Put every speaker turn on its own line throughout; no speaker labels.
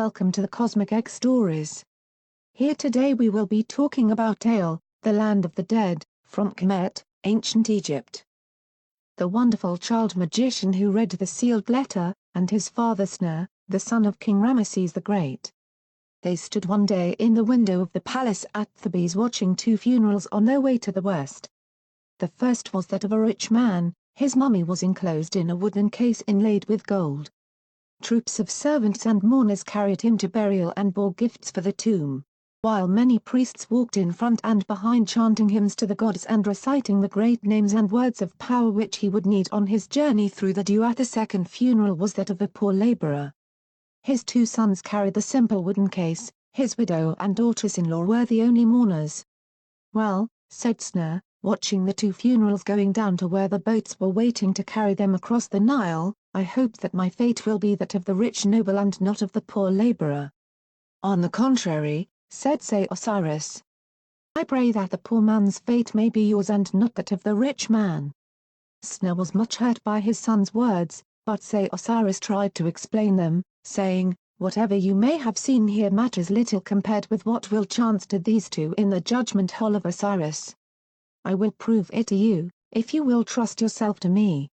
welcome to the Cosmic Egg Stories. Here today we will be talking about Tale, the Land of the Dead, from Kemet, ancient Egypt. The wonderful child magician who read the sealed letter, and his father Sna, the son of King Ramesses the Great. They stood one day in the window of the palace at Thebes watching two funerals on their way to the west. The first was that of a rich man, his mummy was enclosed in a wooden case inlaid with gold. Troops of servants and mourners carried him to burial and bore gifts for the tomb, while many priests walked in front and behind chanting hymns to the gods and reciting the great names and words of power which he would need on his journey through the Duat. The second funeral was that of a poor laborer. His two sons carried the simple wooden case, his widow and daughters-in-law were the only mourners. "Well," said Sna, watching the two funerals going down to where the boats were waiting to carry them across the Nile, "I hope that my fate will be that of the rich noble and not of the poor laborer." "On the contrary," said Osiris, "I pray that the poor man's fate may be yours and not that of the rich man." Sna was much hurt by his son's words, but Osiris tried to explain them, saying, "Whatever you may have seen here matters little compared with what will chance to these two in the judgment hall of Osiris. I will prove it to you, if you will trust yourself to me.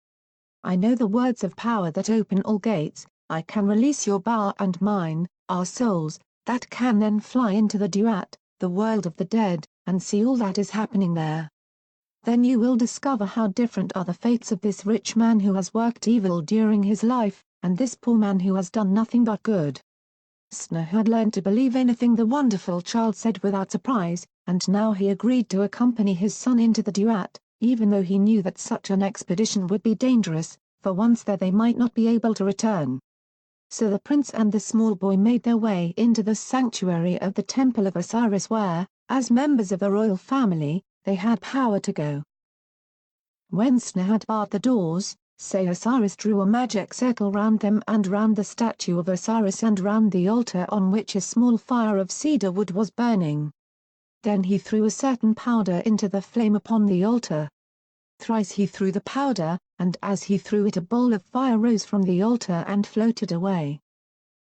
I know the words of power that open all gates. I can release your Ba and mine, our souls, that can then fly into the Duat, the world of the dead, and see all that is happening there. Then you will discover how different are the fates of this rich man who has worked evil during his life, and this poor man who has done nothing but good." Sna had learned to believe anything the wonderful child said without surprise, and now he agreed to accompany his son into the Duat, even though he knew that such an expedition would be dangerous, for once there they might not be able to return. So the prince and the small boy made their way into the sanctuary of the Temple of Osiris where, as members of the royal family, they had power to go. When Sna had barred the doors, Osiris drew a magic circle round them and round the statue of Osiris and round the altar on which a small fire of cedar wood was burning. Then he threw a certain powder into the flame upon the altar. Thrice he threw the powder, and as he threw it a bowl of fire rose from the altar and floated away.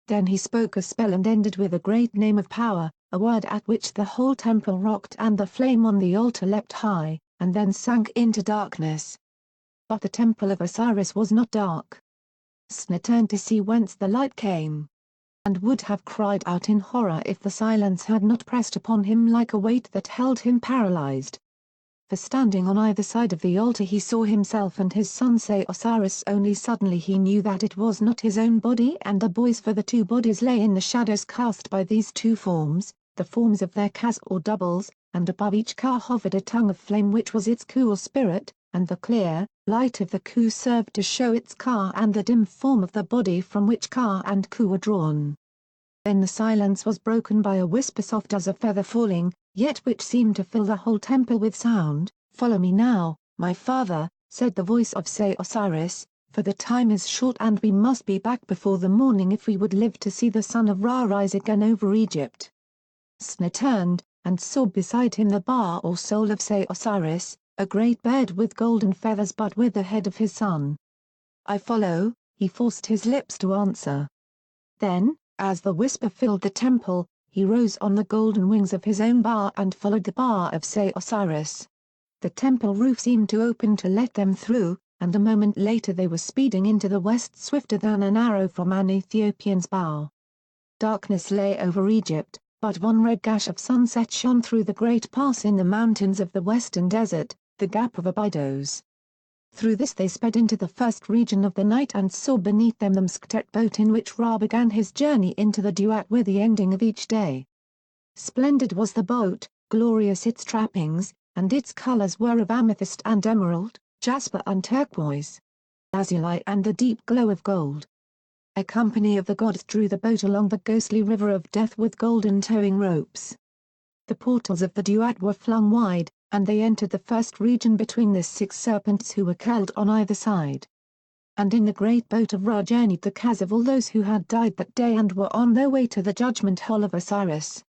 Then he spoke a spell and ended with a great name of power, a word at which the whole temple rocked and the flame on the altar leapt high, and then sank into darkness. But the Temple of Osiris was not dark. Sna turned to see whence the light came, and would have cried out in horror if the silence had not pressed upon him like a weight that held him paralyzed. For standing on either side of the altar he saw himself and his son Osiris, only suddenly he knew that it was not his own body and the boy's, for the two bodies lay in the shadows cast by these two forms, the forms of their Kas or doubles, and above each Ka hovered a tongue of flame which was its Ku or spirit, and the clear light of the Ku served to show its Ka and the dim form of the body from which Ka and Ku were drawn. Then the silence was broken by a whisper soft as a feather falling, yet which seemed to fill the whole temple with sound. "Follow me now, my father," said the voice of Osiris, "for the time is short and we must be back before the morning if we would live to see the son of Ra rise again over Egypt." Sna turned, and saw beside him the Ba or soul of Osiris, a great bird with golden feathers but with the head of his son. "I follow," he forced his lips to answer. Then, as the whisper filled the temple, he rose on the golden wings of his own Ba and followed the Ba of Osiris. The temple roof seemed to open to let them through, and a moment later they were speeding into the west swifter than an arrow from an Ethiopian's bow. Darkness lay over Egypt, but one red gash of sunset shone through the great pass in the mountains of the western desert, the Gap of Abydos. Through this they sped into the first region of the night and saw beneath them the Msktet boat in which Ra began his journey into the Duat with the ending of each day. Splendid was the boat, glorious its trappings, and its colors were of amethyst and emerald, jasper and turquoise, lazuli and the deep glow of gold. A company of the gods drew the boat along the ghostly river of death with golden towing ropes. The portals of the Duat were flung wide, and they entered the first region between the 6 serpents who were curled on either side. And in the great boat of Ra journeyed the Kas of all those who had died that day and were on their way to the judgment hall of Osiris.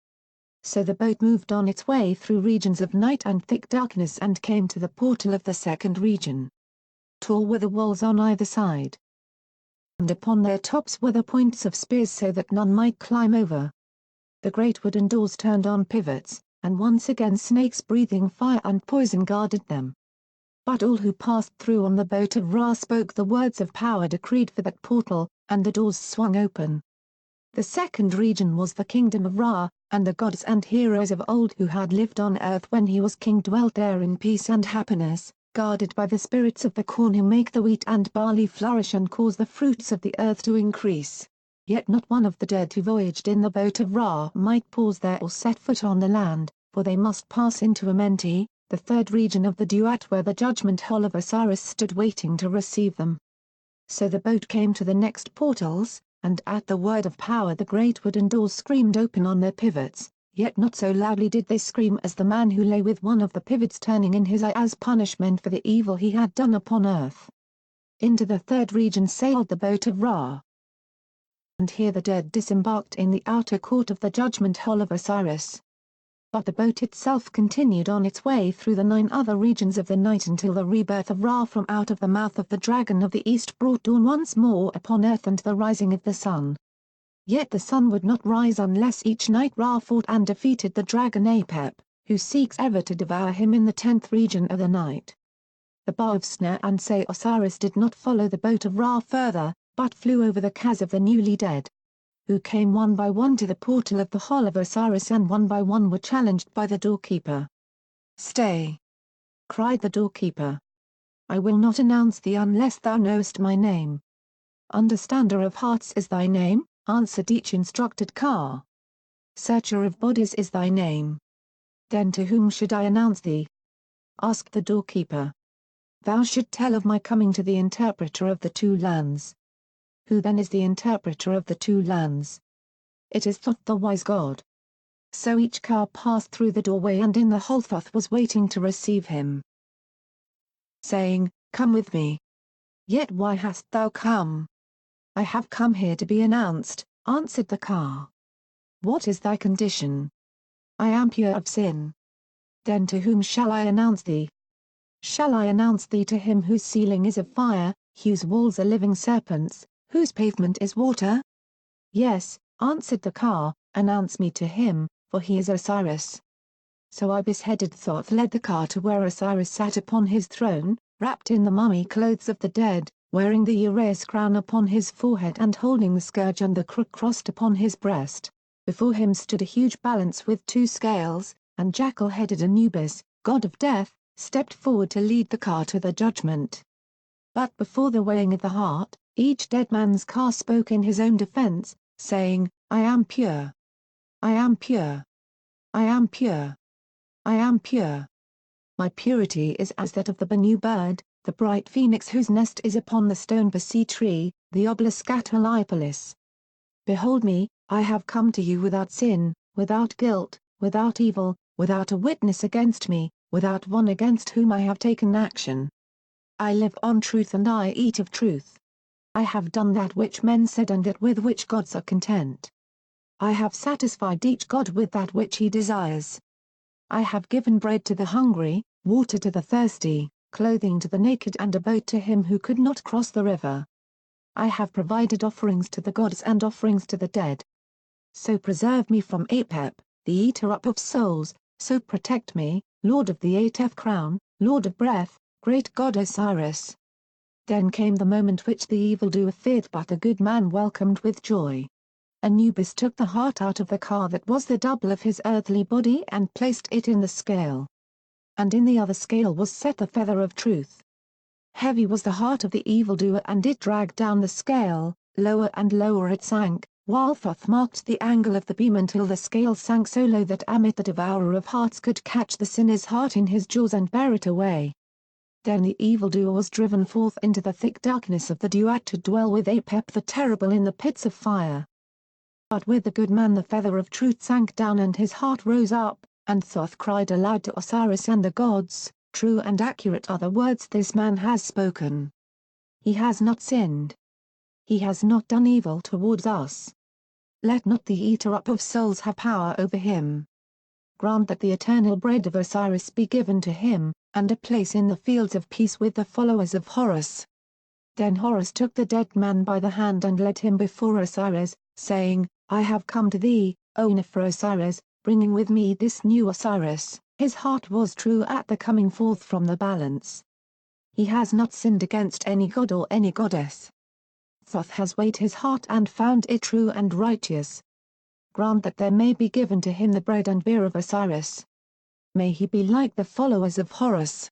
So the boat moved on its way through regions of night and thick darkness and came to the portal of the second region. Tall were the walls on either side. and upon their tops were the points of spears so that none might climb over. The great wooden doors turned on pivots, and once again snakes breathing fire and poison guarded them. But all who passed through on the boat of Ra spoke the words of power decreed for that portal, and the doors swung open. The second region was the kingdom of Ra, and the gods and heroes of old who had lived on earth when he was king dwelt there in peace and happiness, guarded by the spirits of the corn who make the wheat and barley flourish and cause the fruits of the earth to increase. Yet not one of the dead who voyaged in the boat of Ra might pause there or set foot on the land, for they must pass into Amenti, the third region of the Duat where the judgment hall of Osiris stood waiting to receive them. So the boat came to the next portals, and at the word of power the great wooden doors screamed open on their pivots, yet not so loudly did they scream as the man who lay with one of the pivots turning in his eye as punishment for the evil he had done upon earth. Into the third region sailed the boat of Ra. And here the dead disembarked in the outer court of the judgment hall of Osiris. But the boat itself continued on its way through the 9 other regions of the night until the rebirth of Ra from out of the mouth of the dragon of the east brought dawn once more upon earth and the rising of the sun. Yet the sun would not rise unless each night Ra fought and defeated the dragon Apep, who seeks ever to devour him in the 10th region of the night. The bow of Snare and Say Osiris did not follow the boat of Ra further, but flew over the Kaz of the newly dead, who came one by one to the portal of the hall of Osiris and one by one were challenged by the doorkeeper. "Stay!" cried the doorkeeper. "I will not announce thee unless thou knowest my name." "Understander of hearts is thy name," answered each instructed Ka. "Searcher of bodies is thy name." "Then to whom should I announce thee?" asked the doorkeeper. "Thou should tell of my coming to the interpreter of the 2 lands." "Who then is the interpreter of the 2 lands?" "It is Thoth the wise god." So each Ka passed through the doorway and in the hall Thoth was waiting to receive him, saying, "Come with me." "Yet why hast thou come?" "I have come here to be announced," answered the Ka. "What is thy condition?" "I am pure of sin." "Then to whom shall I announce thee?" "Shall I announce thee to him whose ceiling is of fire, whose walls are living serpents, whose pavement is water?" "Yes," answered the Ka, "announce me to him, for he is Osiris." So Ibis-headed Thoth led the Ka to where Osiris sat upon his throne, wrapped in the mummy clothes of the dead, wearing the uraeus crown upon his forehead and holding the scourge and the crook crossed upon his breast. Before him stood a huge balance with 2 scales, and jackal-headed Anubis, god of death, stepped forward to lead the Ka to the judgment. But before the weighing of the heart, each dead man's Ka spoke in his own defense, saying, "I am pure. I am pure. I am pure. I am pure. My purity is as that of the Banu bird, the bright phoenix whose nest is upon the stone basi tree, the Obelisk Behold me, I have come to you without sin, without guilt, without evil, without a witness against me, without one against whom I have taken action. I live on truth and I eat of truth. I have done that which men said and that with which gods are content. I have satisfied each god with that which he desires. I have given bread to the hungry, water to the thirsty, clothing to the naked and a boat to him who could not cross the river. I have provided offerings to the gods and offerings to the dead. So preserve me from Apep, the eater up of souls, so protect me, Lord of the 8th crown, Lord of breath, great god Osiris." Then came the moment which the evildoer feared but the good man welcomed with joy. Anubis took the heart out of the Ka that was the double of his earthly body and placed it in the scale. And in the other scale was set the feather of truth. Heavy was the heart of the evildoer and it dragged down the scale, lower and lower it sank, while Thoth marked the angle of the beam until the scale sank so low that Amit the devourer of hearts could catch the sinner's heart in his jaws and bear it away. Then the evildoer was driven forth into the thick darkness of the Duat to dwell with Apep the terrible in the pits of fire. But with the good man the feather of truth sank down and his heart rose up, and Thoth cried aloud to Osiris and the gods, "True and accurate are the words this man has spoken. He has not sinned. He has not done evil towards us. Let not the eater up of souls have power over him. Grant that the eternal bread of Osiris be given to him, and a place in the fields of peace with the followers of Horus." Then Horus took the dead man by the hand and led him before Osiris, saying, I have come to thee, O Nefer Osiris, bringing with me this new Osiris. His heart was true at the coming forth from the balance. He has not sinned against any god or any goddess. Thoth has weighed his heart and found it true and righteous. Grant that there may be given to him the bread and beer of Osiris. May he be like the followers of Horus.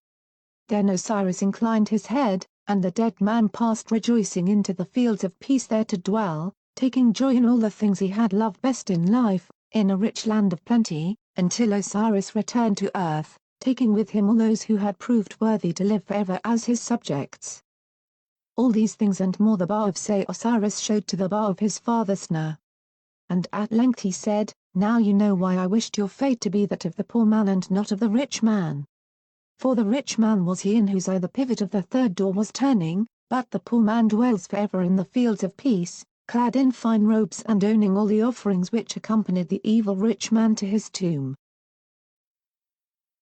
Then Osiris inclined his head, and the dead man passed rejoicing into the fields of peace there to dwell, taking joy in all the things he had loved best in life, in a rich land of plenty, until Osiris returned to earth, taking with him all those who had proved worthy to live forever as his subjects. All these things and more the Ba of Se Osiris showed to the Ba of his father Sna. And at length he said, Now you know why I wished your fate to be that of the poor man and not of the rich man. For the rich man was he in whose eye the pivot of the third door was turning, but the poor man dwells forever in the fields of peace, clad in fine robes and owning all the offerings which accompanied the evil rich man to his tomb.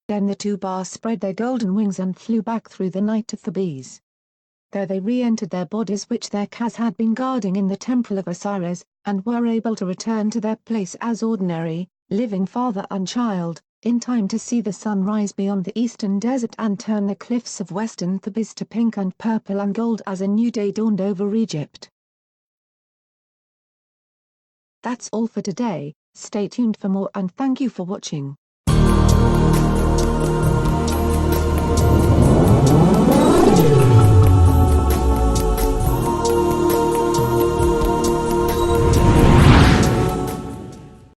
Then the two Ba spread their golden wings and flew back through the night to Thebes. There they re-entered their bodies which their Kas had been guarding in the Temple of Osiris, and were able to return to their place as ordinary, living father and child, in time to see the sun rise beyond the eastern desert and turn the cliffs of western Thebes to pink and purple and gold as a new day dawned over Egypt. That's all for today, stay tuned for more and thank you for watching.